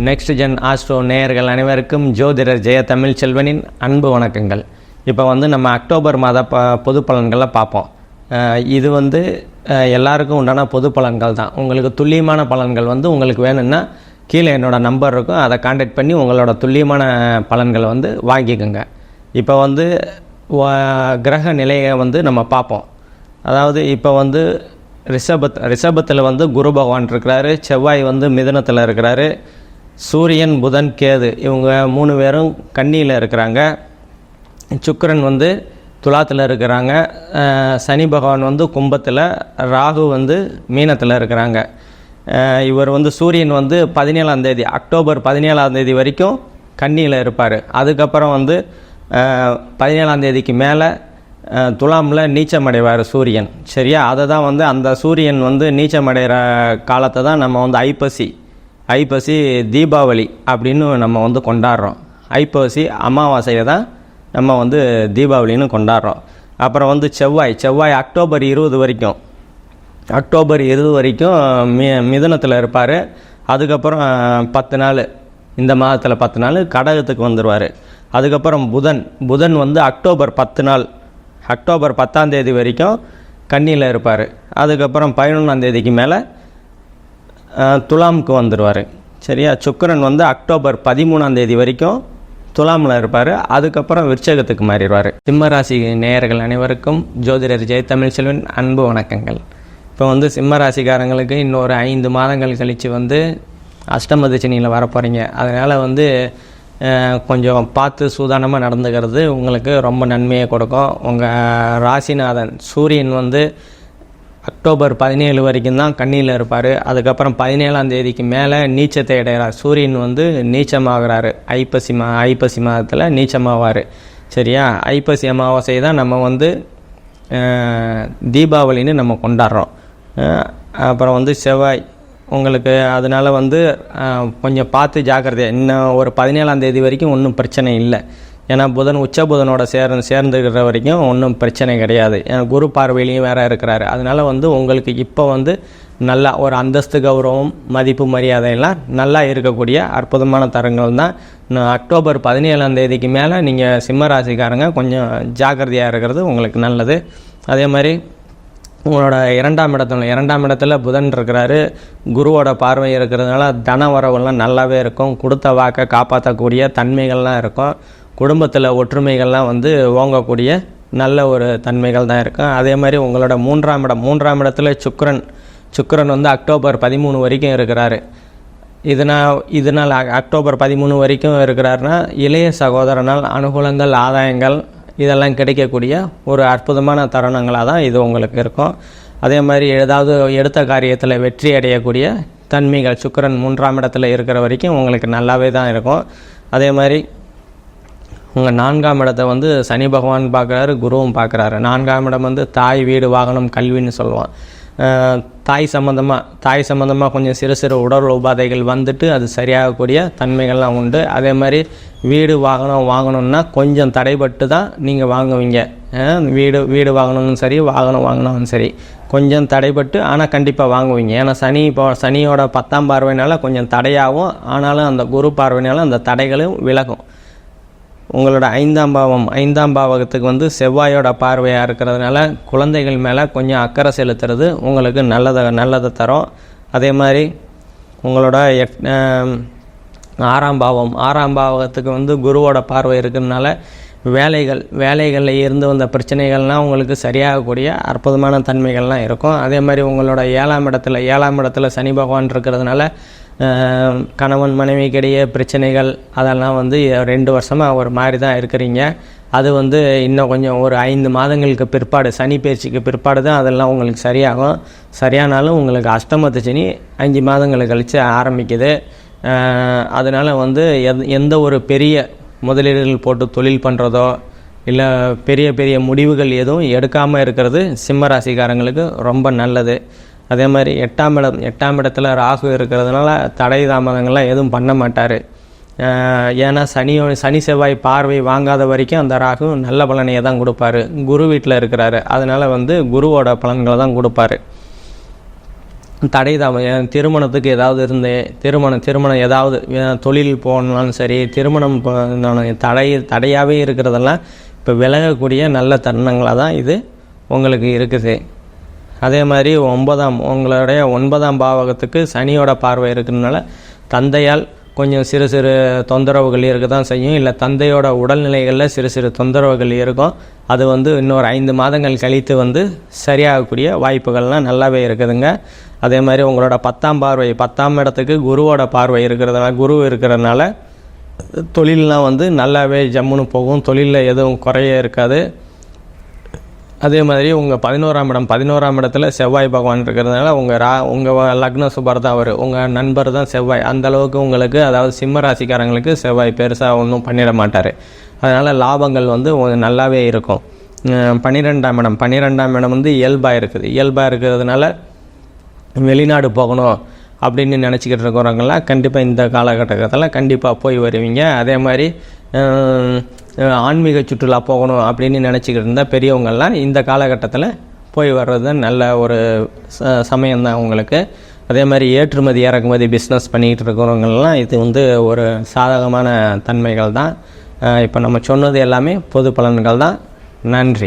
Next gen astro நேயர்கள் அனைவருக்கும் ஜோதிடர் ஜெய தமிழ்ச்செல்வனின் அன்பு வணக்கங்கள். இப்போ நம்ம அக்டோபர் மாத பொது பலன்களை பார்ப்போம். இது எல்லாருக்கும் உண்டான பொது பலன்கள் தான். உங்களுக்கு துல்லியமான பலன்கள் உங்களுக்கு வேணும்னா கீழே என்னோடய நம்பர் இருக்கும், அதை கான்டாக்ட் பண்ணி உங்களோட துல்லியமான பலன்களை வாங்கிக்கோங்க. இப்போ கிரக நிலையை நம்ம பார்ப்போம். அதாவது இப்போ ரிஷபத்தில் குரு பகவான் இருக்கிறாரு, செவ்வாய் மிதுனத்தில் இருக்கிறாரு, சூரியன் புதன் கேது இவங்க 3 பேரும் கன்னியில் இருக்கிறாங்க, சுக்கிரன் துலாத்தில் இருக்கிறாங்க, சனி பகவான் கும்பத்தில், ராகு மீனத்தில் இருக்கிறாங்க. இவர் சூரியன் 17ஆம் தேதி அக்டோபர் 17ஆம் தேதி வரைக்கும் கன்னியில் இருப்பார். அதுக்கப்புறம் 17ஆம் தேதிக்கு மேலே துலாமில் நீச்சமடைவார் சூரியன். சரியா? அதை தான் அந்த சூரியன் நீச்சமடைகிற காலத்தை தான் நம்ம ஐப்பசி தீபாவளி அப்படின்னு நம்ம கொண்டாடுறோம். ஐப்பசி அமாவாசையை தான் நம்ம தீபாவளின்னு கொண்டாடுறோம். அப்புறம் செவ்வாய் அக்டோபர் 20 வரைக்கும் மிதுனத்தில் இருப்பார். அதுக்கப்புறம் 10 நாள், இந்த மாதத்தில் 10 நாள் கடகத்துக்கு வந்துடுவார். அதுக்கப்புறம் புதன் அக்டோபர் 10 நாள், அக்டோபர் 10ஆம் தேதி வரைக்கும் கன்னியில் இருப்பார். அதுக்கப்புறம் 11ஆம் தேதிக்கு மேலே துலாமுக்கு வந்துடுவார். சரியா? சுக்கிரன் அக்டோபர் 13ஆம் தேதி வரைக்கும் துலாமில் இருப்பார். அதுக்கப்புறம் விருச்சகத்துக்கு மாறிடுவார். சிம்மராசி நேயர்கள் அனைவருக்கும் ஜோதிடர் ஜெய தமிழ்ச்செல்வன் அன்பு வணக்கங்கள். இப்போ சிம்மராசிக்காரங்களுக்கு இன்னொரு 5 மாதங்கள் கழித்து அஷ்டம தசனியில் வரப்போகிறீங்க. அதனால் கொஞ்சம் பார்த்து சூதானமாக நடந்துக்கிறது உங்களுக்கு ரொம்ப நன்மையை கொடுக்கும். உங்கள் ராசிநாதன் சூரியன் அக்டோபர் 17 வரைக்கும் தான் கன்னியில் இருப்பார். அதுக்கப்புறம் 17ஆம் தேதிக்கு மேலே நீச்சத்தை அடைகிறார். சூரியன் நீச்சமாகிறாரு. ஐப்பசி மாதத்தில் நீச்சமாவார். சரியா? ஐப்பசி அமாவாசை தான் நம்ம தீபாவளின்னு நம்ம கொண்டாடுறோம். அப்புறம் செவ்வாய் உங்களுக்கு அதனால் கொஞ்சம் பார்த்து ஜாக்கிரதையாக, இன்னும் ஒரு 17ஆம் தேதி வரைக்கும் ஒன்றும் பிரச்சனை இல்லை. ஏன்னா உச்ச புதனோட சேர்ந்துக்கிற வரைக்கும் ஒன்றும் பிரச்சனை கிடையாது. ஏன்னா குரு பார்வையிலையும் வேறு இருக்கிறாரு. அதனால் உங்களுக்கு இப்போ நல்லா ஒரு அந்தஸ்து, கௌரவம், மதிப்பு, மரியாதையெல்லாம் நல்லா இருக்கக்கூடிய அற்புதமான தரங்கள் தான். அக்டோபர் 17ஆம் தேதிக்கு மேலே நீங்கள் சிம்மராசிக்காரங்க கொஞ்சம் ஜாக்கிரதையாக இருக்கிறது உங்களுக்கு நல்லது. அதே மாதிரி உங்களோட 2ஆம் இடத்துல புதன் இருக்கிறாரு, குருவோட பார்வை இருக்கிறதுனால தன வரவெல்லாம் நல்லாவே இருக்கும். கொடுத்த வாக்கை காப்பாற்றக்கூடிய தன்மைகள்லாம் இருக்கும். குடும்பத்தில் ஒற்றுமைகள்லாம் ஓங்கக்கூடிய நல்ல ஒரு தன்மைகள் தான் இருக்கும். அதே மாதிரி உங்களோட 3ஆம் இடத்துல சுக்கிரன் அக்டோபர் 13 வரைக்கும் இருக்கிறாரு. இதனால் அக்டோபர் 13 வரைக்கும் இருக்கிறாருன்னா இளைய சகோதரனால் அனுகூலங்கள், ஆதாயங்கள் இதெல்லாம் கிடைக்கக்கூடிய ஒரு அற்புதமான தருணங்களாக தான் இது உங்களுக்கு இருக்கும். அதே மாதிரி ஏதாவது எடுத்த காரியத்தில் வெற்றி அடையக்கூடிய தன்மைகள் சுக்கிரன் 3ஆம் இடத்துல இருக்கிற வரைக்கும் உங்களுக்கு நல்லாவே தான் இருக்கும். அதே மாதிரி உங்கள் 4ஆம் இடத்தை சனி பகவான் பார்க்குறாரு, குருவும் பார்க்குறாரு. 4ஆம் இடம் தாய், வீடு, வாகனம், கல்வின்னு சொல்லுவோம். தாய் சம்மந்தமாக கொஞ்சம் சிறு உடல் உபாதைகள் அது சரியாகக்கூடிய தன்மைகள்லாம் உண்டு. அதே மாதிரி வீடு வாகனம் வாங்கணுன்னா கொஞ்சம் தடைபட்டு தான் நீங்கள் வாங்குவீங்க. வீடு வாங்கணும்னு சரி, வாகனம் வாங்கினாலும் சரி, கொஞ்சம் தடைபட்டு ஆனால் கண்டிப்பாக வாங்குவீங்க. ஏன்னா சனியோட 10ஆம் பார்வையினால கொஞ்சம் தடையாகும். ஆனாலும் அந்த குரு பார்வையினால அந்த தடைகளும் விலகும். உங்களோட 5ஆம் பாவகத்துக்கு செவ்வாயோட பார்வையாக இருக்கிறதுனால குழந்தைகள் மேலே கொஞ்சம் அக்கறை செலுத்துறது உங்களுக்கு நல்லதை தரும். அதே மாதிரி உங்களோட 6ஆம் பாவகத்துக்கு குருவோட பார்வை இருக்கிறதுனால வேலைகளில் இருந்து வந்த பிரச்சனைகள்லாம் உங்களுக்கு சரியாகக்கூடிய அற்புதமான தன்மைகள்லாம் இருக்கும். அதே மாதிரி உங்களோட 7ஆம் இடத்துல சனி பகவான் இருக்கிறதுனால கணவன் மனைவிக்கிடையே பிரச்சனைகள் அதெல்லாம் 2 வருஷமாக ஒரு மாதிரி தான் இருக்கிறீங்க. அது இன்னும் கொஞ்சம் ஒரு 5 மாதங்களுக்கு பிற்பாடு, சனி பயிற்சிக்கு பிற்பாடு தான் அதெல்லாம் உங்களுக்கு சரியாகும். சரியானாலும் உங்களுக்கு அஷ்டமத்து சனி 5 மாதங்களுக்கு கழித்து ஆரம்பிக்குது. அதனால் எந்த ஒரு பெரிய முதலீடுகள் போட்டு தொழில் பண்ணுறதோ இல்லை பெரிய முடிவுகள் எதுவும் எடுக்காமல் இருக்கிறது சிம்மராசிக்காரங்களுக்கு ரொம்ப நல்லது. அதே மாதிரி 8ஆம் இடத்துல ராகு இருக்கிறதுனால தடை தாமதங்கள்லாம் எதுவும் பண்ண மாட்டார். ஏன்னா சனி செவ்வாய் பார்வை வாங்காத வரைக்கும் அந்த ராகு நல்ல பலனையை தான் கொடுப்பாரு. குரு வீட்டில் இருக்கிறாரு, அதனால் குருவோட பலன்களை தான் கொடுப்பாரு. திருமணத்துக்கு ஏதாவது திருமணம் ஏதாவது தொழில் போனாலும் சரி, திருமணம் தடையாகவே இருக்கிறதெல்லாம் இப்போ விலகக்கூடிய நல்ல தருணங்களாக தான் இது உங்களுக்கு இருக்குது. அதே மாதிரி உங்களுடைய 9ஆம் பாவகத்துக்கு சனியோட பார்வை இருக்கிறதுனால தந்தையால் கொஞ்சம் சிறு சிறு தொந்தரவுகள் இருக்க தான் செய்யும். இல்லை தந்தையோட உடல்நிலைகளில் சிறு சிறு தொந்தரவுகள் இருக்கும். அது இன்னொரு 5 மாதங்கள் கழித்து சரியாகக்கூடிய வாய்ப்புகள்லாம் நல்லாவே இருக்குதுங்க. அதே மாதிரி உங்களோட 10ஆம் பார்வை 10ஆம் இடத்துக்கு குருவோட பார்வை இருக்கிறதுனால தொழிலெலாம் நல்லாவே ஜம்முன்னு போகும். தொழிலில் எதுவும் குறைய இருக்காது. அதே மாதிரி உங்கள் 11ஆம் இடத்துல செவ்வாய் பகவான் இருக்கிறதுனால உங்கள் லக்ன சுபர் தான் அவர், உங்கள் நண்பர் தான் செவ்வாய். அந்தளவுக்கு உங்களுக்கு, அதாவது சிம்ம ராசிக்காரங்களுக்கு செவ்வாய் பெருசாக ஒன்றும் பண்ணிட மாட்டார். அதனால் லாபங்கள் நல்லாவே இருக்கும். 12ஆம் இடம் இயல்பாக இருக்குது. இயல்பாக இருக்கிறதுனால வெளிநாடு போகணும் அப்படின்னு நினச்சிக்கிட்டு இருக்கிறவங்களாம் கண்டிப்பாக இந்த காலகட்டத்தில் கண்டிப்பாக போய் வருவீங்க. அதே மாதிரி ஆன்மீக சுற்றுலா போகணும் அப்படின்னு நினச்சிக்கிட்டு இருந்தால் பெரியவங்கள்லாம் இந்த காலகட்டத்தில் போய் வர்றது நல்ல ஒரு சமயம்தான் உங்களுக்கு. அதே மாதிரி ஏற்றுமதி இறக்குமதி பிஸ்னஸ் பண்ணிக்கிட்டு இருக்கிறவங்கலாம் இது ஒரு சாதகமான தன்மைகள் தான். இப்போ நம்ம சொன்னது எல்லாமே பொது பலன்கள் தான். நன்றி.